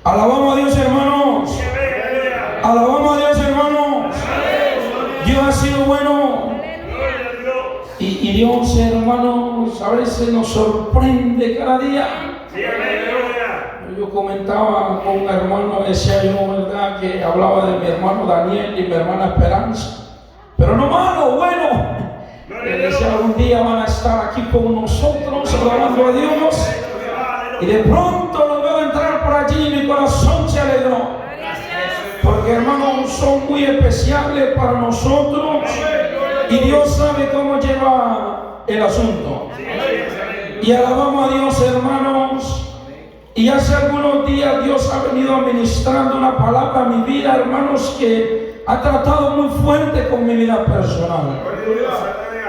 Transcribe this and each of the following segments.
Alabamos a Dios, hermanos. Alabamos a Dios, hermanos. Dios ha sido bueno. Y Dios, hermanos, a veces nos sorprende cada día. Yo comentaba con un hermano, decía yo, ¿verdad?, que hablaba de mi hermano Daniel y mi hermana Esperanza. Pero no malo, bueno. Le decía, algún día van a estar aquí con nosotros, alabando a Dios. Y de pronto los veo entrar por allí y mi corazón se alegró. Porque, hermanos, son muy especiales para nosotros. Y Dios sabe cómo lleva el asunto. Y alabamos a Dios, hermanos. Y hace algunos días Dios ha venido administrando una palabra a mi vida, hermanos, que ha tratado muy fuerte con mi vida personal.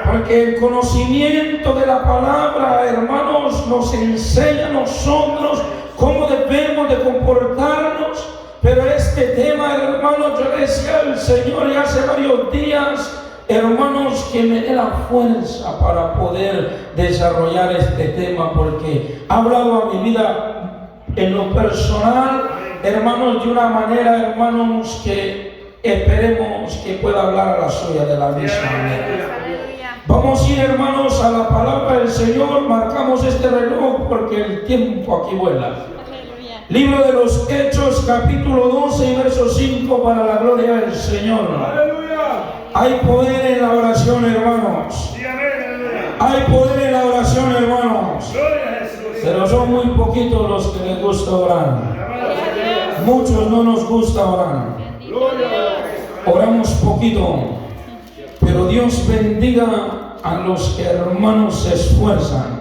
Porque el conocimiento de la palabra, hermanos, nos enseña a nosotros cómo debemos de comportarnos. Pero este tema, hermanos, yo le decía al Señor y hace varios días, hermanos, que me dé la fuerza para poder desarrollar este tema, porque ha hablado a mi vida en lo personal, hermanos, de una manera, hermanos, que esperemos que pueda hablar a la suya de la misma manera. Vamos a ir, hermanos, a la palabra del Señor. Marcamos este reloj porque el tiempo aquí vuela. Libro de los Hechos, capítulo 12 y verso 5, para la gloria del Señor. Hay poder en la oración, hermanos. Hay poder en la oración, hermanos. Pero son muy poquitos los que les gusta orar. Muchos no nos gusta orar. Oramos poquito. Pero Dios bendiga a los que, hermanos, se esfuerzan.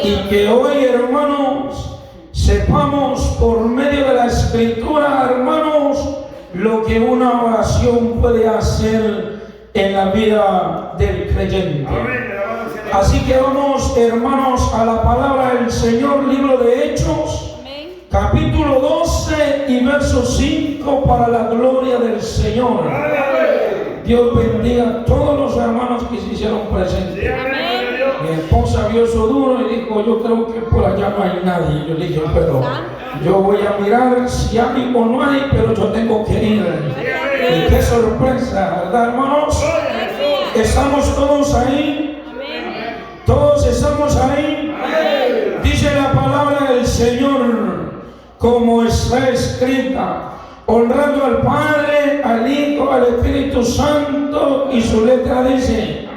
Y que hoy, hermanos, sepamos por medio de la Escritura, hermanos, lo que una oración puede hacer en la vida del creyente. Así que vamos, hermanos, a la palabra del Señor, libro de Hechos, capítulo 12 y verso 5, para la gloria del Señor. Dios bendiga a todos los hermanos que se hicieron presentes. Mi esposa vio eso duro y dijo, yo creo que por allá no hay nadie. Yo le dije, pero yo voy a mirar si hay o no hay, pero yo tengo que ir. Y qué sorpresa, ¿verdad, hermanos? ¿Estamos todos ahí? ¿Todos estamos ahí? Dice la palabra del Señor, como está escrita, honrando al Padre, al Hijo, al Espíritu Santo, y su letra dice,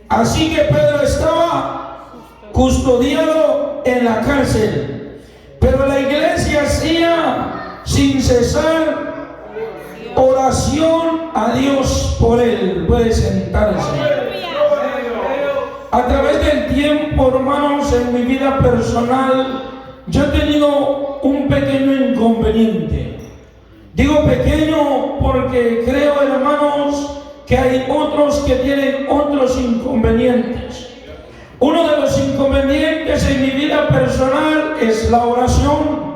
así que Pedro estaba custodiado en la cárcel, pero la iglesia hacía sin cesar oración a Dios por él. Puede sentarse. A través del tiempo, hermanos, en mi vida personal, yo he tenido un pequeño inconveniente. Digo pequeño porque creo, hermanos, que hay otros que tienen otros inconvenientes. Uno de los inconvenientes en mi vida personal es la oración.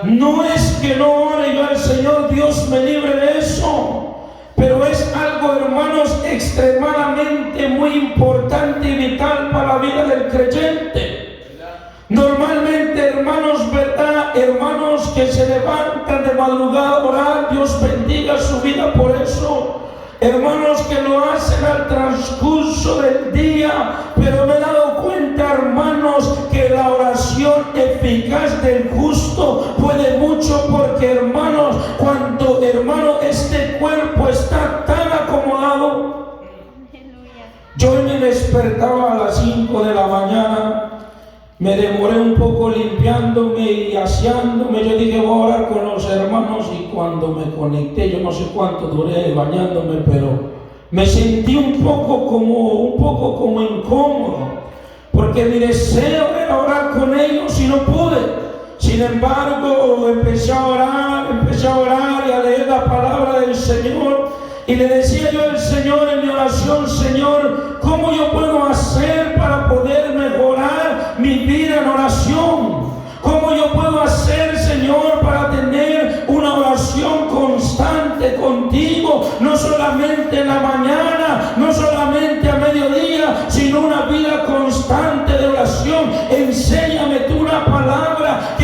No es que no ore yo al Señor, Dios me libre de eso. Pero es algo, hermanos, extremadamente muy importante y vital para la vida del creyente. Normalmente, hermanos, ¿verdad? Hermanos que se levantan de madrugada a orar, Dios bendiga su vida por eso. Hermanos que lo hacen al transcurso del día, pero me he dado cuenta, hermanos, que la oración eficaz del justo puede mucho, porque, hermanos, cuando, hermano, este cuerpo está tan acomodado. Yo hoy me despertaba a las 5 de la mañana, me demoré un poco limpiándome y aseándome. Yo dije, voy a orar con los hermanos, y cuando me conecté, yo no sé cuánto duré bañándome, pero me sentí un poco como incómodo, porque mi deseo era orar con ellos y no pude. Sin embargo, empecé a orar y a leer la palabra del Señor, y le decía yo al Señor en mi oración, Señor, ¿cómo yo puedo hacer para poder mejorar mi vida en oración? ¿Cómo yo puedo hacer, Señor, para tener una oración constante contigo? No solamente en la mañana, no solamente a mediodía, sino una vida constante de oración. Enséñame tú una palabra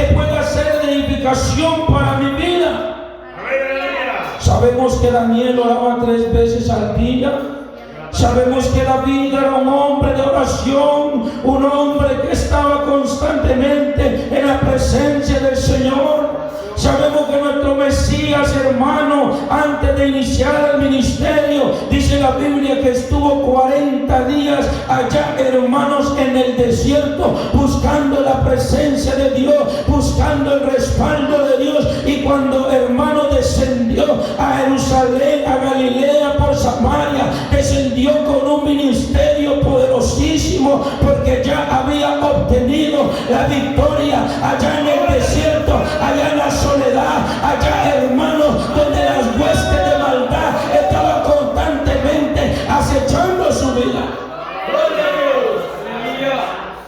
que Daniel oraba 3 veces al día. Sabemos que David era un hombre de oración, un hombre que estaba constantemente en la presencia del Señor. Sabemos que nuestro Mesías, hermano, antes de iniciar el ministerio, dice la Biblia que estuvo 40 días allá, hermanos, en el desierto, buscando la presencia de Dios, buscando el respaldo de Dios. Y cuando, hermano, descendió a Jerusalén, a Galilea, por Samaria, descendió con un ministerio poderosísimo, porque ya había obtenido la victoria allá en el desierto, allá en la soledad, allá, hermanos, donde las huestes de maldad estaban constantemente acechando su vida.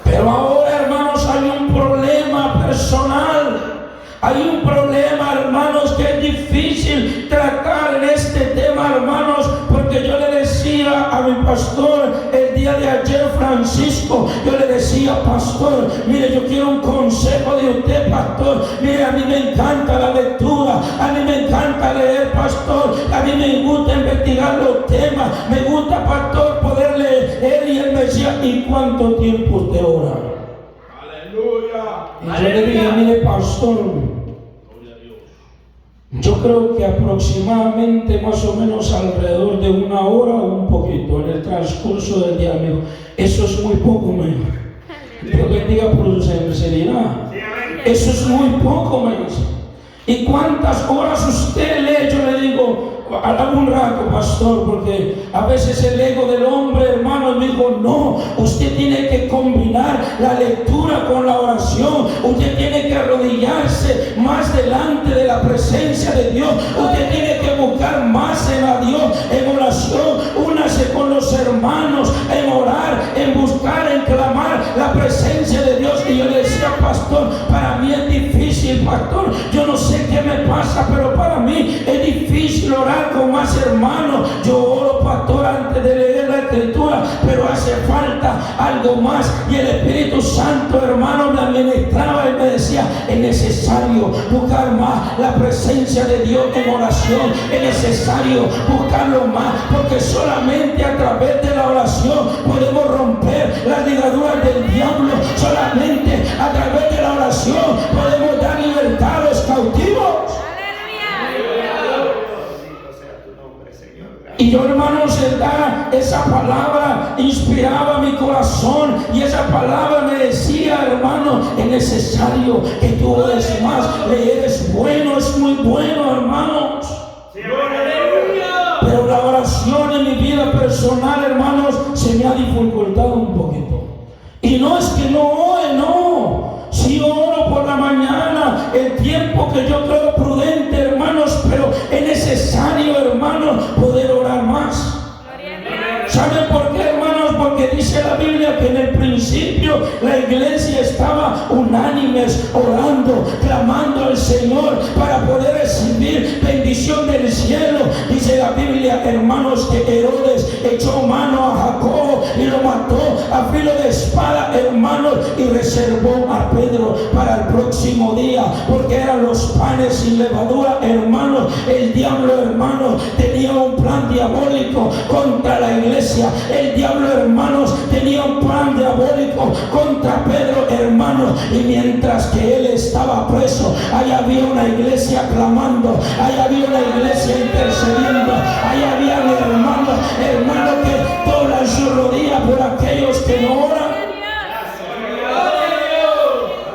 Pero ahora, hermanos, hay un problema personal. Hay un problema, hermanos, que es difícil tratar en este tema, hermanos, porque yo le decía a mi pastor el día de ayer, Francisco, yo le decía: pastor, mire, yo quiero un consejo de usted, pastor. Mire, a mí me encanta la lectura, a mí me encanta leer, pastor, a mí me gusta investigar los temas, me gusta, pastor, poder leer. Y él me decía: ¿y cuánto tiempo usted ora? Y yo le dije: mire, pastor, yo creo que aproximadamente más o menos alrededor de 1 hora o un poquito en el transcurso del día. Amigo, eso es muy poco, me Dios bendiga por su sinceridad. Eso es muy poco, me dice. ¿Y cuántas horas usted lee? Yo le digo: algún rato, pastor, porque a veces el ego del hombre, hermano, me dijo: no, usted tiene que combinar la lectura con la oración. Usted tiene que arrodillarse más delante de la presencia de Dios. Usted tiene que buscar más en a Dios, en oración. Únase con los hermanos en orar, en buscar, en clamar la presencia de Dios. Y yo le decía: pastor, para mí es difícil, pastor. Yo no sé qué me pasa, pero para mí es difícil orar con más hermanos. Yo oro, pastor, antes de leer la escritura, pero hace falta algo más. Y el Espíritu Santo, hermano, me administraba y me decía: es necesario buscar más la presencia de Dios en oración. Es necesario buscarlo más, porque solamente a través de la oración podemos romper las ligaduras del diablo. Solamente a través de la oración podemos dar libertad a los cautivos. Y yo, hermanos, esa palabra inspiraba mi corazón, y esa palabra me decía: hermano, es necesario que tú ores más. Leer es bueno, es muy bueno, hermanos. Pero la oración en mi vida personal, hermanos, se me ha dificultado un poquito. Y no es que no ore, no. Si oro por la mañana, el tiempo que yo creo prudente, hermanos, pero es necesario, hermanos, poder orar más. ¿Saben por qué, hermanos? Porque dice la Biblia que en el principio la iglesia estaba unánimes, orando, clamando al Señor para poder recibir bendición del cielo. Dice la Biblia, hermanos, que Herodes echó mano a Jacobo y lo mató a filo de espada, hermanos, y reservó a Pedro para el próximo día, porque eran los panes sin levadura, hermanos. El diablo, hermanos, tenía un plan diabólico contra la iglesia. El diablo, hermanos, tenía un plan diabólico contra Pedro, hermanos. Y mientras que él estaba preso, ahí había una iglesia clamando, ahí había una iglesia intercediendo, ahí había hermanos que doblan su rodilla por aquellos que no oran.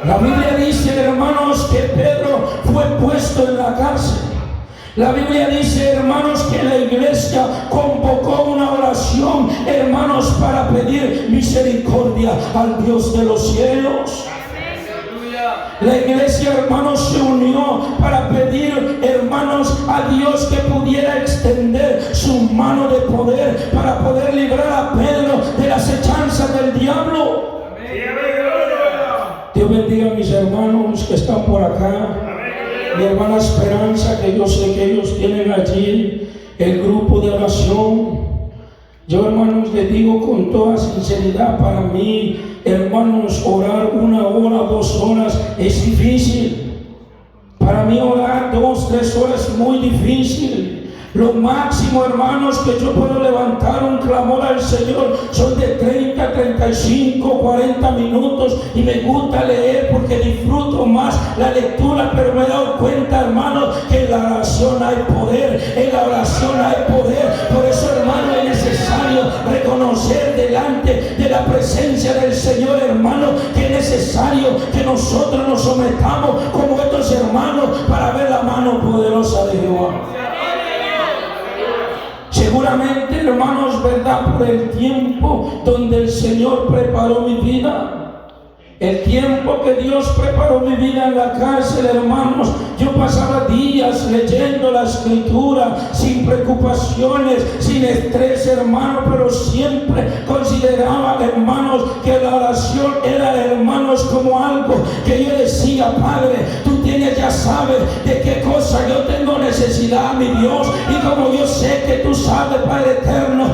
La Biblia dice, hermanos, que Pedro fue puesto en la cárcel. La Biblia dice, hermanos, que la iglesia convocó una oración, hermanos, para pedir misericordia al Dios de los cielos. La iglesia, hermanos, se unió para pedir, hermanos, a Dios que pudiera extender su mano de poder para poder librar a Pedro de las hechanzas del diablo. Dios bendiga a mis hermanos que están por acá. Mi hermana Esperanza, que yo sé que ellos tienen allí el grupo de oración. Yo, hermanos, les digo con toda sinceridad, para mí, hermanos, orar 1 hora, 2 horas es difícil. Para mí orar 2, 3 horas es muy difícil. Lo máximo, hermanos, que yo puedo levantar un clamor al Señor son de 30, 35, 40 minutos, y me gusta leer porque disfruto más la lectura, pero me he dado cuenta, hermanos, que en la oración hay poder, en la oración hay poder. Por eso, hermano, es necesario reconocer delante de la presencia del Señor, hermano, que es necesario que nosotros nos sometamos como estos hermanos para ver la mano poderosa de Jehová. Seguramente, hermanos, verdad, por el tiempo donde el Señor preparó mi vida, el tiempo que Dios preparó mi vida en la cárcel, hermanos, yo pasaba días leyendo la Escritura sin preocupaciones, sin estrés, hermanos, pero siempre consideraba, hermanos, que la oración era, hermanos, como algo que yo decía: Padre, tú tienes, ya sabes de qué cosa yo tengo necesidad, mi Dios, y como yo sé que tú sabes, Padre eterno,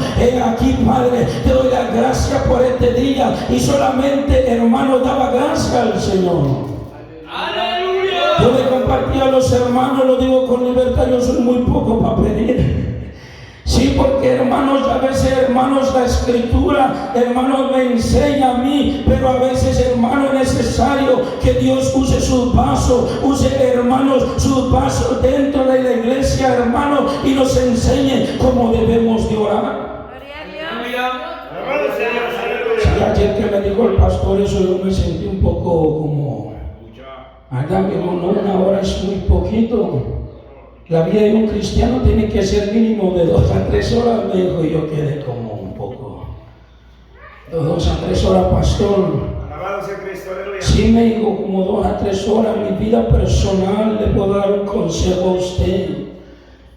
aquí, Padre, te doy las gracias por este día. Y solamente, hermanos, daba gracias al Señor. ¡Aleluya! Yo le compartí a los hermanos, lo digo con libertad, yo soy muy poco para pedir. Sí, porque, hermanos, a veces, hermanos, la Escritura, hermanos, me enseña a mí, pero a veces, hermanos, es necesario que Dios use sus vasos, hermanos, sus vasos dentro de la iglesia, hermanos, y nos enseñe cómo debemos de orar. Sí, ayer que me dijo el pastor eso, yo me sentí un poco como, anda, me dijo, no, 1 hora es muy poquito. La vida de un cristiano tiene que ser mínimo de 2 a 3 horas, me dijo, y yo quedé como un poco. 2 a 3 horas, pastor. Sí, me dijo, como 2 a 3 horas. Mi vida personal, le puedo dar un consejo a usted.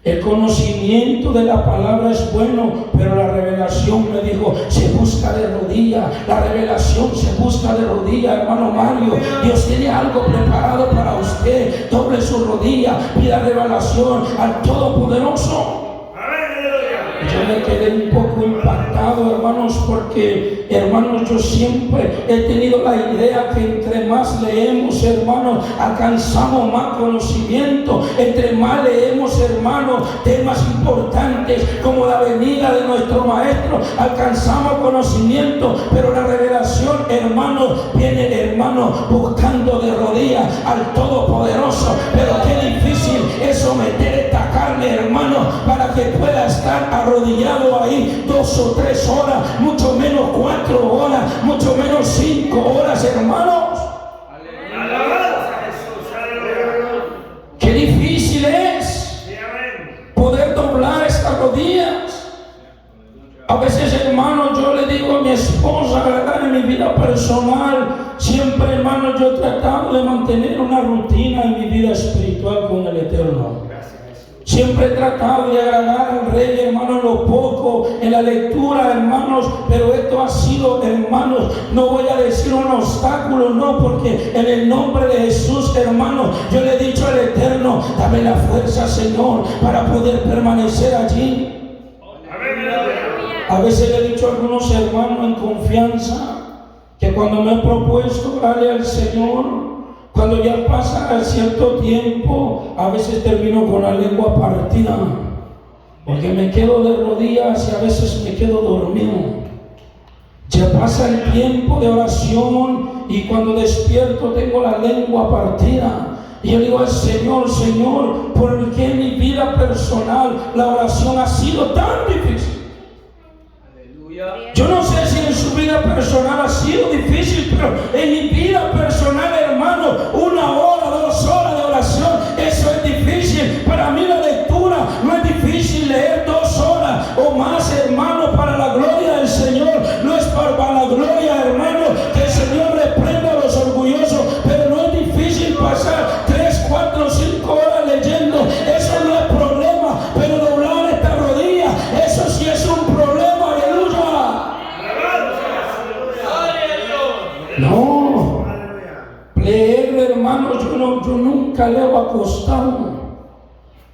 El conocimiento de la palabra es bueno, pero la revelación, me dijo, se busca de rodillas. La revelación se busca de rodillas, hermano Mario. Dios tiene algo preparado para usted. Doble su rodilla, pida revelación al Todopoderoso. Yo me quedé un poco impactado, hermanos, porque, hermanos, yo siempre he tenido la idea que entre más leemos, hermanos, alcanzamos más conocimiento. Entre más leemos, hermanos, temas importantes como la venida de nuestro Maestro, alcanzamos conocimiento. Pero la revelación, hermanos, viene, hermanos, buscando de rodillas al Todopoderoso. Pero qué difícil es someter esta carne, hermanos, para que pueda estar arrodillado ahí 2 o 3 horas, mucho menos 4 horas, mucho menos 5 horas, hermanos. Qué difícil es poder doblar estas rodillas. A veces, hermanos, yo le digo a mi esposa, ¿verdad? En mi vida personal, siempre, hermanos, yo he tratado de mantener una rutina en mi vida espiritual con el Eterno. Siempre he tratado de agradar al Rey, hermanos, en lo poco, en la lectura, hermanos, pero esto ha sido, hermanos, no voy a decir un obstáculo, no, porque en el nombre de Jesús, hermanos, yo le he dicho al Eterno, dame la fuerza, Señor, para poder permanecer allí. A veces le he dicho a algunos hermanos en confianza que cuando me he propuesto orarle al Señor, cuando ya pasa cierto tiempo, a veces termino con la lengua partida, porque me quedo de rodillas y a veces me quedo dormido. Ya pasa el tiempo de oración y cuando despierto tengo la lengua partida. Y yo digo al Señor, Señor, ¿por qué en mi vida personal la oración ha sido tan difícil? Yo no sé si en su vida personal ha sido difícil, pero en mi vida personal, hermano, 1 hora, 2 horas de oración, eso es difícil. Para mí la lectura no es difícil, leer 2 horas o más, hermano, para la gloria del Señor. No es para la gloria, hermano, que el Señor reprenda a los orgullosos, pero no es difícil pasar 3, 4, 5 horas leyendo. Eso no es problema, pero doblar esta rodilla, eso sí es un problema. No, leer, hermanos, yo nunca leo acostado,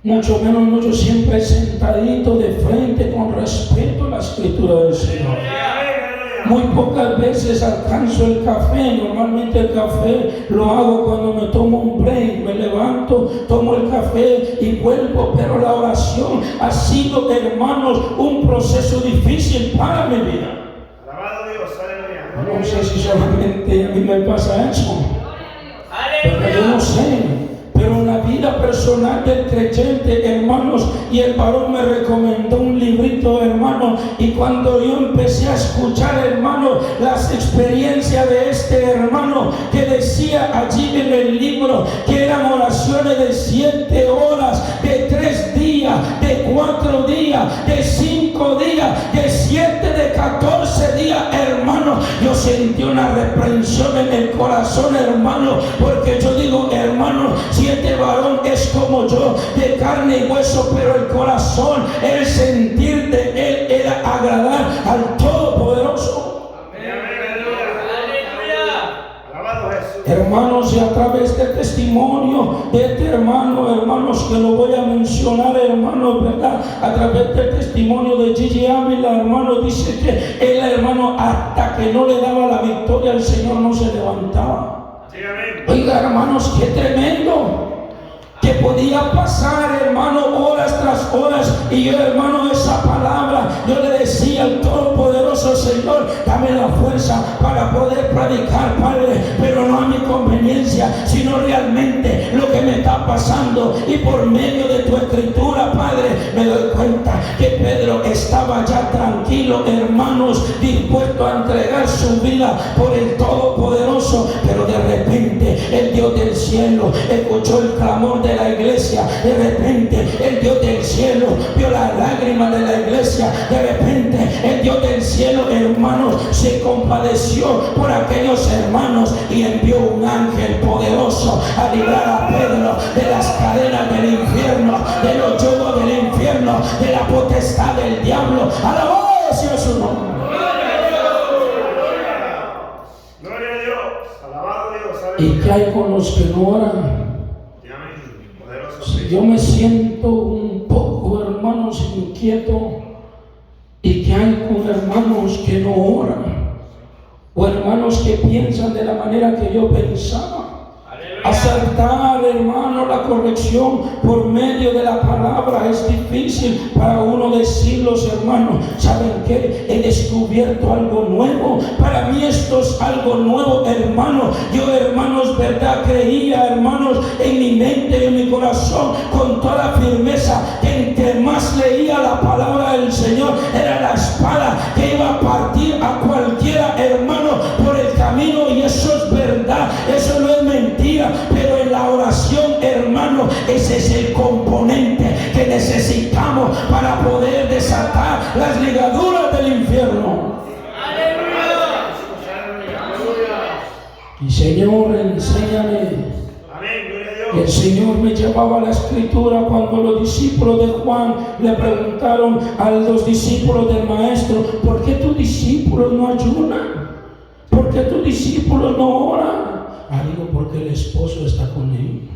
mucho menos yo siempre sentadito de frente con respeto a la Escritura del Señor. Muy pocas veces alcanzo el café. Normalmente el café lo hago cuando me tomo un break, me levanto levanto, tomo el café y vuelvo, pero la oración ha sido, hermanos, un proceso difícil para mi vida. Alabado Dios, aleluya. No sé si solamente a mí me pasa eso, pero yo no sé. Pero en la vida personal del creyente, hermanos, y el varón me recomendó un librito, hermano, y cuando yo empecé a escuchar, hermano, las experiencias de este hermano que decía allí en el libro que eran oraciones de 7 horas, de 3 días, de 4 días, de 5 días, de 7, de 14 días, hermano, yo sentí una reprensión en el corazón, hermano, porque yo digo, hermano, si este varón es como yo, de carne y hueso, pero el corazón, el sentir de él era agradar al Todopoderoso. Hermanos, y a través del testimonio de este hermano, hermanos, que lo voy a mencionar, hermanos, ¿verdad? A través del testimonio de Gigi Ávila, hermano, dice que él, hermano, hasta que no le daba la victoria al Señor, no se levantaba. Oiga, hermanos, qué tremendo. Que podía pasar, hermano, horas tras horas, y yo, hermano, esa palabra, yo le decía al Todopoderoso: Señor, dame la fuerza para poder predicar, Padre, pero no a mi conveniencia, sino realmente lo que me está pasando. Y por medio de tu escritura, Padre, me doy cuenta que Pedro estaba ya tranquilo, hermanos, dispuesto a entregar su vida por el Todopoderoso, pero de repente el Dios del cielo escuchó el clamor de la iglesia. De repente el Dios del cielo vio las lágrimas de la iglesia. De repente el Dios del cielo, hermanos, se compadeció por aquellos hermanos y envió un ángel poderoso a librar a Pedro de las cadenas del infierno, de los yugos del infierno, de la potestad del diablo. Alabado sea su nombre. Gloria a Dios. Alabado Dios. ¿Y qué hay con los que no oran? Yo me siento un poco, hermanos, inquieto. ¿Y qué hay con hermanos que no oran? O hermanos que piensan de la manera que yo pensaba. Acertar, hermano, la corrección por medio de la palabra es difícil para uno decirlos, hermanos. ¿Saben qué? He descubierto algo nuevo. Para mí esto es algo nuevo, hermano. Yo, hermanos, verdad, creía, hermanos, en mi mente y en mi corazón con toda firmeza que entre más leía la palabra del Señor, era la espada que iba a partir a cualquiera, hermano, por el camino. Y eso es verdad, eso no es mentira. Pero en la oración, hermano, ese es el componente que necesitamos para poder desatar las ligaduras del infierno. Y Señor, enséñame. El Señor me llevaba a la escritura cuando los discípulos de Juan le preguntaron a los discípulos del maestro: ¿por qué tus discípulos no ayunan? ¿Por qué tus discípulos no oran? Digo, porque el esposo está con él.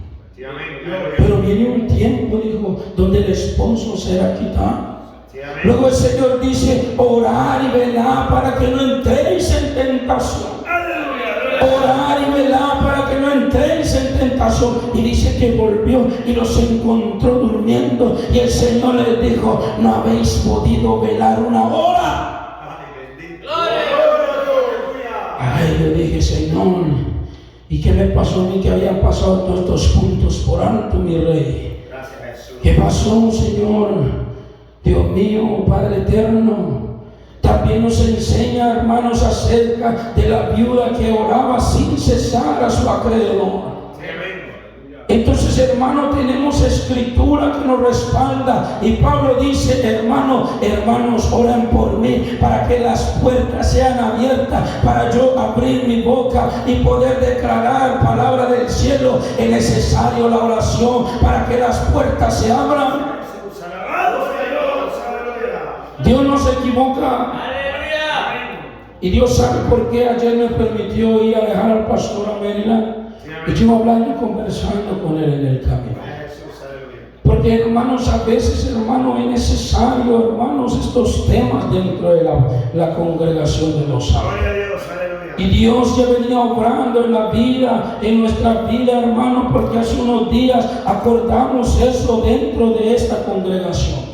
Pero viene un tiempo, dijo, donde el esposo será quitado. Luego el Señor dice: orar y velar para que no entréis en tentación. Orar y velar para que no entréis en tentación. Y dice que volvió y los encontró durmiendo. Y el Señor les dijo: no habéis podido velar una hora. Ay, yo dije: Señor, ¿y qué me pasó a mí que habían pasado todos estos puntos por alto, mi Rey? ¿Qué pasó, Señor? Dios mío, Padre eterno. También nos enseña, hermanos, acerca de la viuda que oraba sin cesar a su acreedor. Entonces, hermano, tenemos escritura que nos respalda. Y Pablo dice: hermanos, oran por mí para que las puertas sean abiertas, para yo abrir mi boca y poder declarar palabra del cielo. Es necesario la oración para que las puertas se abran. Dios no se equivoca. Y Dios sabe por qué ayer me permitió ir a dejar al pastor a Maryland. Y yo hablando y conversando con él en el camino. Porque, hermanos, a veces, hermano, es necesario, hermanos, estos temas dentro de la congregación de los santos. Y Dios ya venía obrando en la vida, en nuestra vida, hermano, porque hace unos días acordamos eso dentro de esta congregación.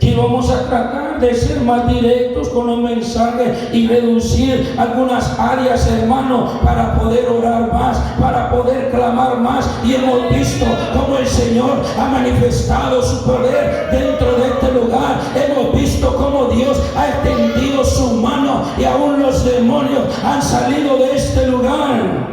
Que vamos a tratar de ser más directos con el mensaje y reducir algunas áreas, hermano, para poder orar más, para poder clamar más. Y hemos visto cómo el Señor ha manifestado su poder dentro de este lugar. Hemos visto cómo Dios ha extendido su mano y aún los demonios han salido de este lugar.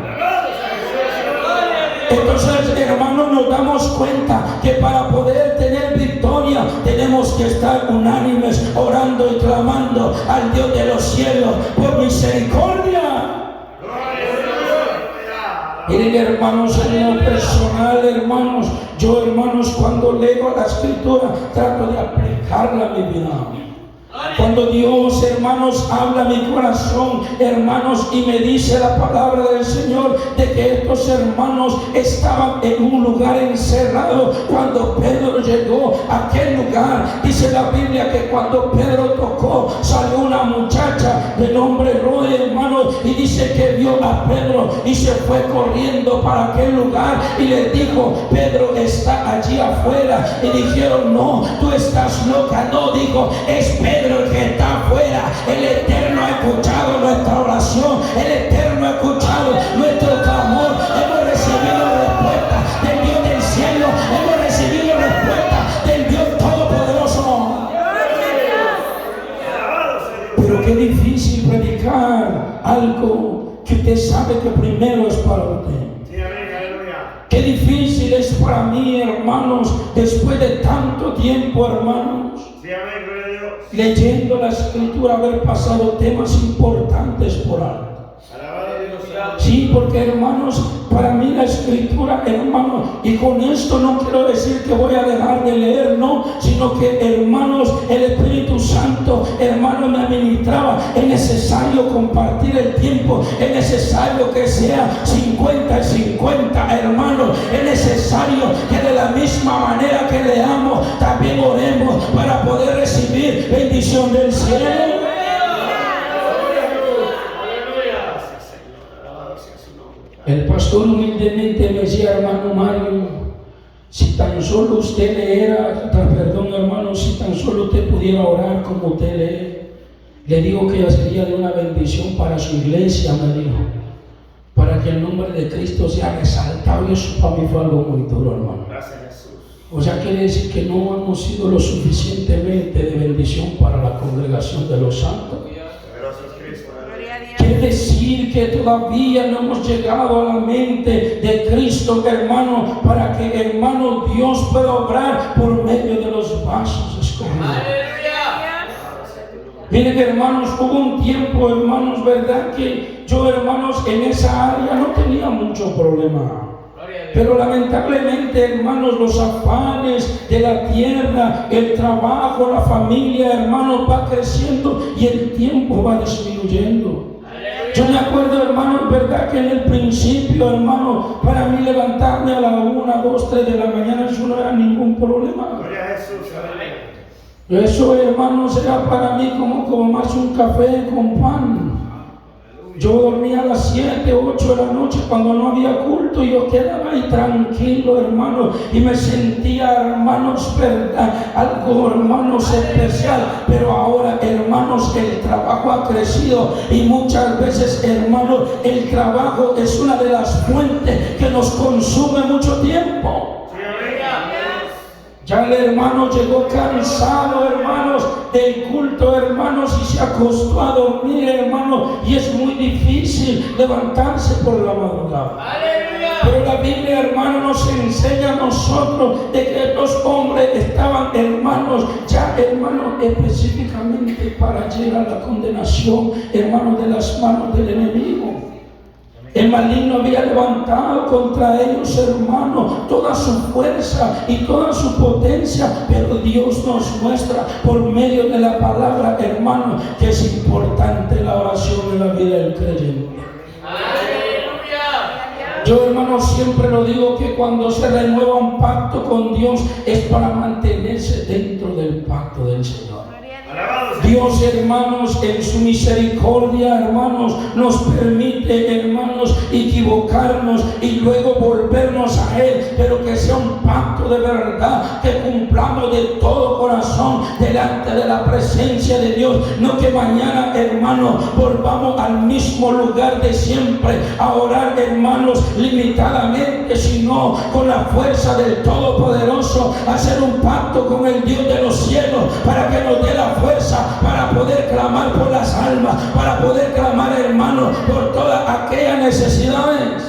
Entonces, hermanos, nos damos cuenta que para poder tener victoria tenemos que estar unánimes, orando y clamando al Dios de los cielos por misericordia. Miren, hermanos, en lo personal, hermanos, yo, hermanos, cuando leo la escritura trato de aplicarla a mi vida. Cuando Dios, hermanos, habla a mi corazón, hermanos, y me dice la palabra del Señor de que estos hermanos estaban en un lugar encerrado cuando Pedro llegó a aquel lugar. Dice la Biblia que cuando Pedro tocó, salió una muchacha de nombre Rode, hermanos, y dice que vio a Pedro y se fue corriendo para aquel lugar y le dijo: Pedro está allí afuera. Y dijeron: no, tú estás loca. No, dijo, es Pedro el que está afuera. El Eterno ha escuchado nuestra oración, el Eterno ha escuchado nuestro clamor. Hemos recibido respuesta del Dios del cielo, hemos recibido respuesta del Dios todopoderoso. Pero qué difícil predicar algo que usted sabe que primero es para usted. Qué difícil es para mí, hermanos, después de tanto tiempo, hermanos, leyendo la escritura, haber pasado temas importantes por algo. Sí, porque, hermanos, para mí la escritura, hermanos, y con esto no quiero decir que voy a dejar de leer, no, sino que, hermanos, el Espíritu Santo, hermanos, me administraba. Es necesario compartir el tiempo, es necesario que sea 50 y 50, hermanos. Es necesario que de la misma manera que leamos, también oremos para poder recibir bendición del cielo. El pastor humildemente me decía: hermano Mario, si tan solo usted leera, perdón, hermano, si tan solo usted pudiera orar como usted lee, le digo que ya sería de una bendición para su iglesia, me dijo, para que el nombre de Cristo sea resaltado. Y eso para mí fue algo muy duro, hermano. O sea, quiere decir que no hemos sido lo suficientemente de bendición para la congregación de los santos. Quiere decir que todavía no hemos llegado a la mente de Cristo, hermano, para que, hermano, Dios pueda obrar por medio de los vasos escogidos. Miren, hermanos, hubo un tiempo, hermanos, verdad que yo, hermanos, en esa área no tenía mucho problema. Pero lamentablemente, hermanos, los afanes de la tierra, el trabajo, la familia, hermanos, va creciendo y el tiempo va disminuyendo. Yo me acuerdo, hermanos, verdad que en el principio, hermanos, para mí levantarme a la 1, 2, 3 de la mañana, eso no era ningún problema. Eso, hermanos, era para mí como más un café con pan. Yo dormía a las 7, 8 de la noche cuando no había culto, y yo quedaba ahí tranquilo, hermano, y me sentía, hermanos, verdad, algo, hermanos, especial. Pero ahora, hermanos, el trabajo ha crecido y muchas veces, hermanos, el trabajo es una de las fuentes que nos consume mucho tiempo. Ya el hermano llegó cansado, hermanos, del culto, hermanos, y se acostó a dormir, hermanos, y es muy difícil levantarse por la madrugada. Pero la Biblia, hermanos, nos enseña a nosotros de que estos hombres estaban, hermanos, ya, hermanos, específicamente para llegar a la condenación, hermanos, de las manos del enemigo. El maligno había levantado contra ellos, hermanos, toda su fuerza y toda su potencia, pero Dios nos muestra por medio de la palabra, hermanos, que es importante la oración en la vida del creyente. Yo, hermanos, siempre lo digo que cuando se renueva un pacto con Dios es para mantenerse dentro del pacto del Señor. Dios, hermanos, en su misericordia, hermanos, nos permite, hermanos, equivocarnos y luego volvernos a Él, pero que sea un pacto de verdad, que cumplamos de todo corazón delante de la presencia de Dios. No que mañana, hermanos, volvamos al mismo lugar de siempre a orar, hermanos, limitadamente, sino con la fuerza del Todopoderoso, hacer un pacto con el Dios de los cielos para que nos dé la fuerza para poder clamar por las almas, para poder clamar, hermanos, por todas aquellas necesidades.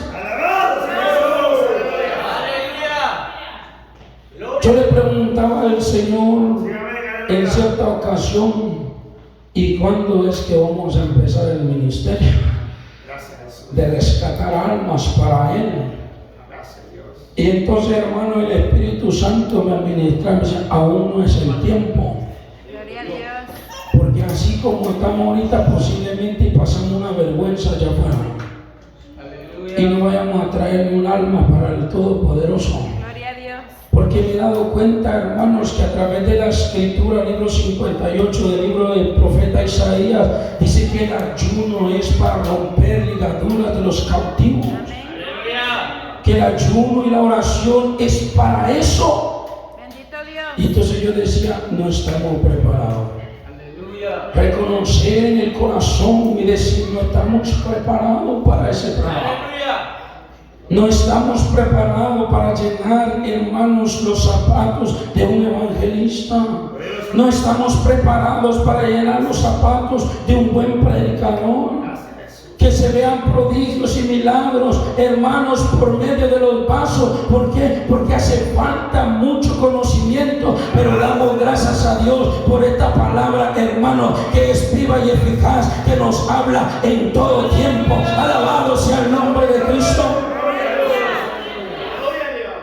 Yo le preguntaba al Señor en cierta ocasión, ¿y cuándo es que vamos a empezar el ministerio de rescatar almas para Él? Y entonces, hermano, el Espíritu Santo me administra, me dice, aún no es el tiempo. Porque así como estamos ahorita, posiblemente pasamos una vergüenza allá afuera. Y no vayamos a traer un alma para el Todopoderoso. Porque me he dado cuenta, hermanos, que a través de la Escritura, libro 58 del libro del profeta Isaías, dice que el ayuno es para romper ligaduras de los cautivos. Que el ayuno y la oración es para eso. Y entonces yo decía, no estamos preparados. Reconocer en el corazón y decir, no estamos preparados para ese trabajo. No estamos preparados para llenar, hermanos, los zapatos de un evangelista. No estamos preparados para llenar los zapatos de un buen predicador. Que se vean prodigios y milagros, hermanos, por medio de los vasos. ¿Por qué? Porque hace falta mucho conocimiento, pero damos gracias a Dios por esta palabra, hermano, que es viva y eficaz, que nos habla en todo tiempo. Alabado sea el nombre de Cristo.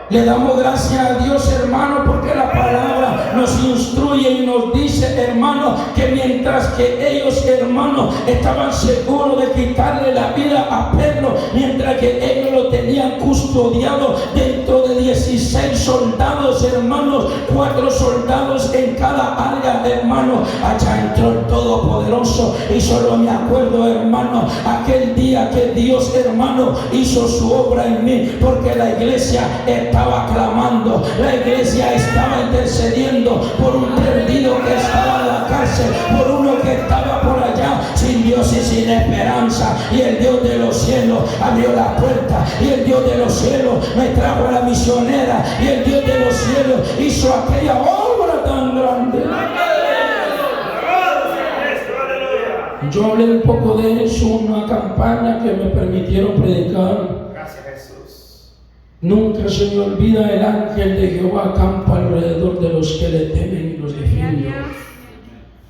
Le damos gracias a Dios, hermano, porque la palabra nos instruye y nos dice, hermano, que mientras que ellos, hermano, estaban seguros de quitarle la vida a Pedro, mientras que ellos lo tenían custodiado dentro de 16 soldados, hermanos, 4 soldados en cada área, hermano, allá entró el Todopoderoso. Y solo me acuerdo, hermano, aquel día que Dios, hermano, hizo su obra en mí, porque la iglesia estaba clamando, la iglesia estaba intercediendo por un perdido que estaba en la cárcel, por uno que estaba por allá sin Dios y sin esperanza. Y el Dios de los cielos abrió la puerta, y el Dios de los cielos me trajo a la misionera, y el Dios de los cielos hizo aquella obra tan grande. Yo hablé un poco de eso en una campaña que me permitieron predicar. Nunca se me olvida, el ángel de Jehová acampa alrededor de los que le temen y los defiende.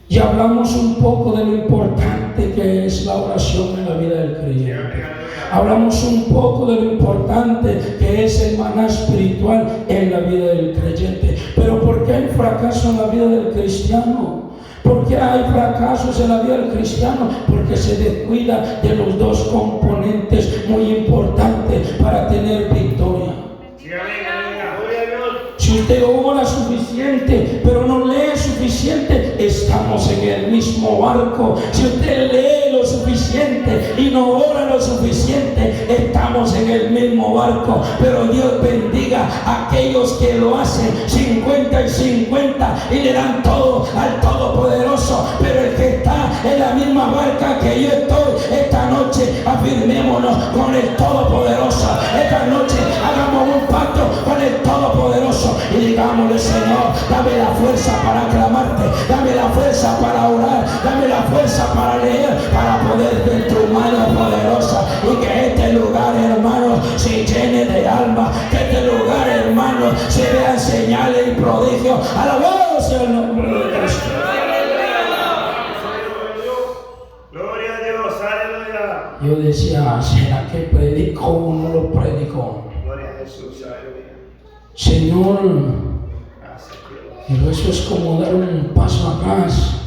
Y hablamos un poco de lo importante que es la oración en la vida del creyente. Hablamos un poco de lo importante que es el maná espiritual en la vida del creyente. Pero ¿por qué hay fracaso en la vida del cristiano? ¿Por qué hay fracasos en la vida del cristiano? Porque se descuida de los dos componentes muy importantes para tener victoria. Si usted ora suficiente, pero no lee suficiente, estamos en el mismo barco. Si usted lee lo suficiente y no ora lo suficiente, estamos en el mismo barco. Pero Dios bendiga a aquellos que lo hacen 50 y 50 y le dan todo al Todopoderoso. Pero el que está en la misma barca que yo estoy, esta noche afirmémonos con el Todopoderoso. Esta noche hagamos un pacto con el Todopoderoso y digámosle: Señor, dame la fuerza para clamarte, dame la fuerza para orar, dame la fuerza para leer, para poder ver tu mano poderosa, y que este lugar, hermano, se llene de alma, que este lugar, hermano, se vean señales y prodigios. Alabado sea el nombre de Cristo. Gloria a Dios, aleluya. Yo decía: ¿será que predico o no lo predico? Gloria a Jesús, aleluya. Señor, Gracias, Dios. pero eso es como dar un paso atrás.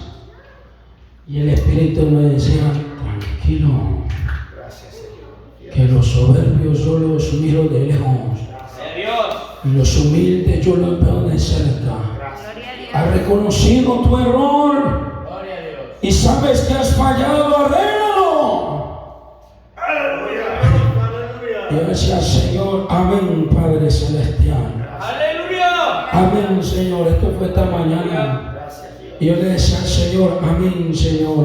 Y el Espíritu me decía: tranquilo, Gracias, Señor. que los soberbios yo los miro de lejos, y los humildes yo los veo de cerca. Gracias. Has reconocido tu error, y sabes que has fallado, arréglalo. Y yo decía, Señor, amén, Padre Celestial. Aleluya. Amén, Señor. Esto fue esta mañana. Y yo le decía al Señor, amén, Señor.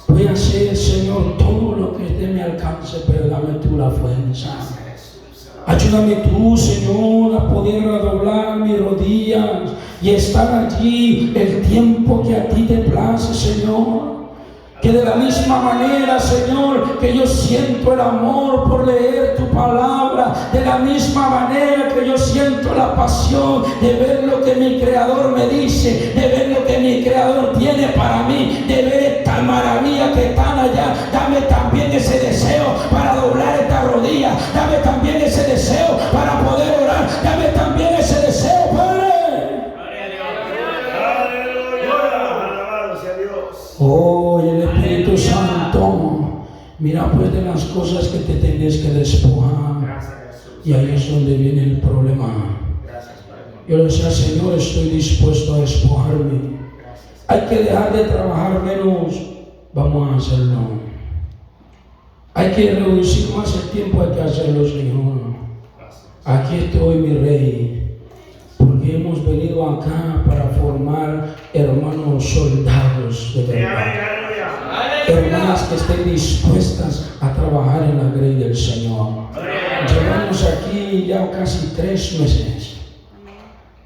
Voy a hacer, Señor, todo lo que esté en mi alcance, pero dame tú la fuerza. Ayúdame tú, Señor, a poder redoblar mis rodillas y estar allí el tiempo que a ti te place, Señor. Que de la misma manera, Señor, que yo siento el amor por leer tu palabra, de la misma manera que yo siento la pasión de ver lo que mi Creador me dice, de ver lo que mi Creador tiene para mí, de ver esta maravilla que están allá, dame también ese deseo para doblar esta rodilla, dame también ese deseo para poder orar, dame también ese deseo, Padre. Oh, el Espíritu Santo, mira pues de las cosas que te tienes que despojar. Y ahí es donde viene el problema. Yo le decía, Señor, estoy dispuesto a despojarme. Hay que dejar de trabajar menos, vamos a hacerlo. Hay que reducir más el tiempo, hay que hacerlo, Señor. Aquí estoy, mi Rey, porque hemos venido acá para formar hermanos soldados de verdad. Hermanas que estén dispuestas a trabajar en la grey del Señor. Llevamos aquí ya casi 3 meses,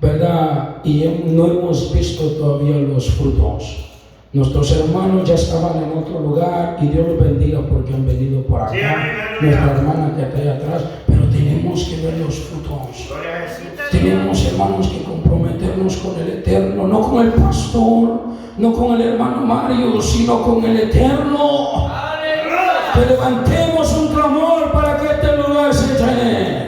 ¿verdad? Y no hemos visto todavía los frutos. Nuestros hermanos ya estaban en otro lugar y Dios los bendiga porque han venido por acá. Nuestra hermana que está ahí atrás, pero tenemos que ver los frutos. Tenemos, hermanos, que comprometernos con el Eterno, no con el pastor, no con el hermano Mario, sino con el Eterno. Que levantemos un clamor para que este lugar se llene.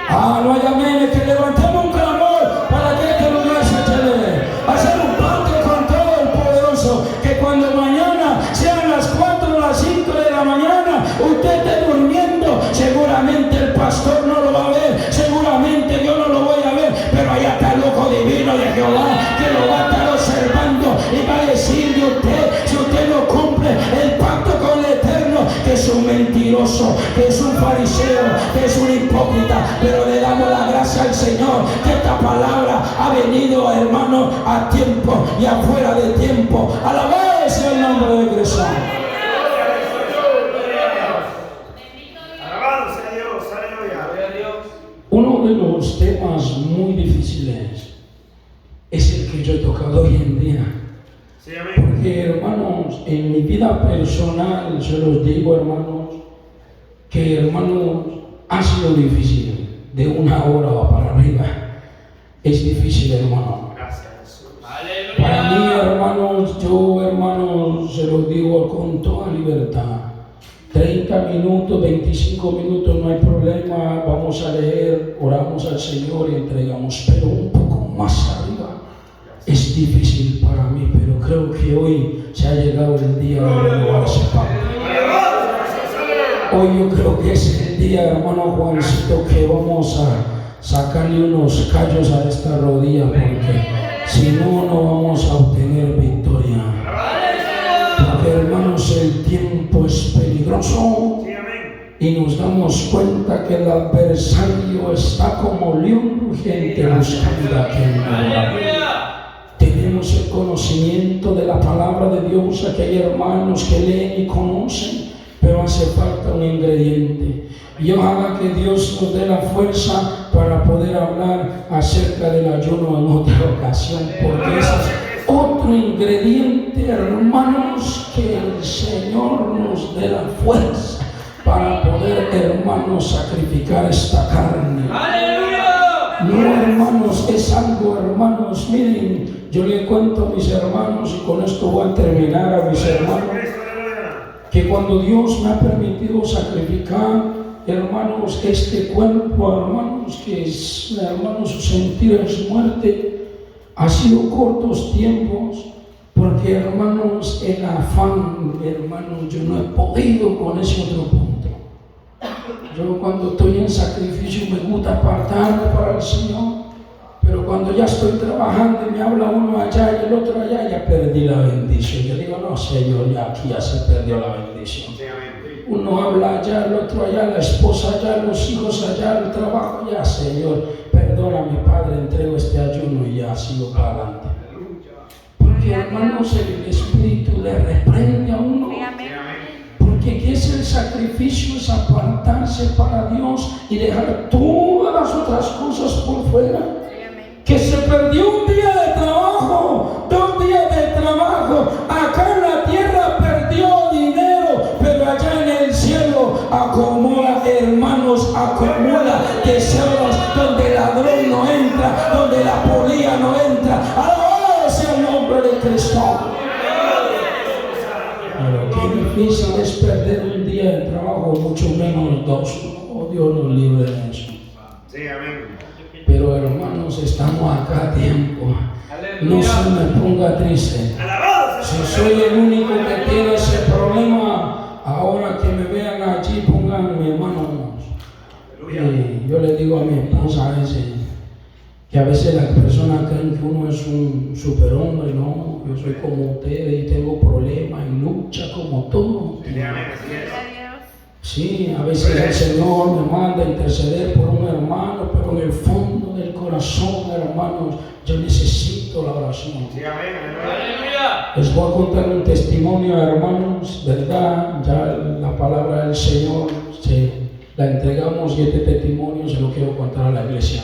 No hay amén, que levantemos un clamor para que este lugar se llene. Hacer un pacto con todo el poderoso, que cuando mañana sean las 4 o las 5 de la mañana, usted esté durmiendo, seguramente el pastor no lo va a ver, seguramente yo no lo voy a ver, pero allá está el ojo divino de Jehová, que lo va a estar observando y va a decir de usted, si usted no cumple el pacto con el Eterno, que es un mentiroso, que es un fariseo, que es un hipócrita. Pero le damos la gracia al Señor, que esta palabra ha venido, hermano, a tiempo y afuera de tiempo. Alabado sea el nombre de Cristo. Uno de los temas muy difíciles es el que yo he tocado hoy en día. Porque, hermanos, en mi vida personal, se los digo, hermanos, que, hermanos, ha sido difícil, de 1 hora para arriba. Es difícil, hermano. Para mí, hermanos, yo, hermanos, se los digo con toda libertad. 30 minutos, 25 minutos, no hay problema, vamos a leer, oramos al Señor y entregamos, pero un poco más arriba es difícil para mí, pero creo que hoy se ha llegado el día de renovarse, Padre. Hoy yo creo que es el día, hermano Juancito, que vamos a sacarle unos callos a esta rodilla, porque si no, no vamos a obtener victoria. Porque, hermanos, el tiempo es peligroso y nos damos cuenta que el adversario está como león rugiente buscando a quien devorar. Tenemos el conocimiento de la palabra de Dios, aquí hay hermanos que leen y conocen, pero hace falta un ingrediente. Y ojalá que Dios nos dé la fuerza para poder hablar acerca del ayuno en otra ocasión, porque ese es otro ingrediente, hermanos, que el Señor nos dé la fuerza para poder, hermanos, sacrificar esta carne. ¡Aleluya! No, hermanos, es algo, hermanos, miren, yo le cuento a mis hermanos, y con esto voy a terminar, a mis hermanos, que cuando Dios me ha permitido sacrificar, hermanos, este cuerpo, hermanos, que es, hermanos, su sentir es muerte, ha sido cortos tiempos, porque, hermanos, el afán, hermanos, yo no he podido con ese otro punto. Yo cuando estoy en sacrificio me gusta apartarme para el Señor, pero cuando ya estoy trabajando y me habla uno allá y el otro allá, ya perdí la bendición. Yo digo, no, Señor, ya aquí ya se perdió la bendición. Uno habla allá, el otro allá, la esposa allá, los hijos allá, el trabajo allá. Señor, perdóname, Padre, entrego este ayuno y ya sigo para adelante. Porque, hermanos, el Espíritu le reprende a uno. Porque ¿qué es el sacrificio? Es apartarse para Dios y dejar todas las otras cosas por fuera. Que se perdió un día de trabajo, 2 días de trabajo. Acá en la tierra perdió dinero, pero allá en el cielo acomoda, hermanos, acomoda tesoros donde el ladrón no entra, donde la polilla no entra. Alabado sea el nombre de Cristo. Pero qué difícil es perder un día de trabajo, mucho menos 2. Oh, Dios nos libre de eso. Sí, amén. Pero hermanos, estamos acá a tiempo. No se me ponga triste. Si soy el único que tiene ese problema, ahora que me vean allí, pónganme hermanos. Yo le digo a mi esposa a veces, que a veces las personas creen que uno es un superhombre. No, yo soy como ustedes y tengo problemas y lucha como todos. Sí, a veces el Señor me manda a interceder por un hermano, pero en el fondo del corazón, hermanos, yo necesito la oración. Les voy a contar un testimonio, hermanos, ¿verdad? Ya la palabra del Señor la entregamos y este testimonio se lo quiero contar a la iglesia.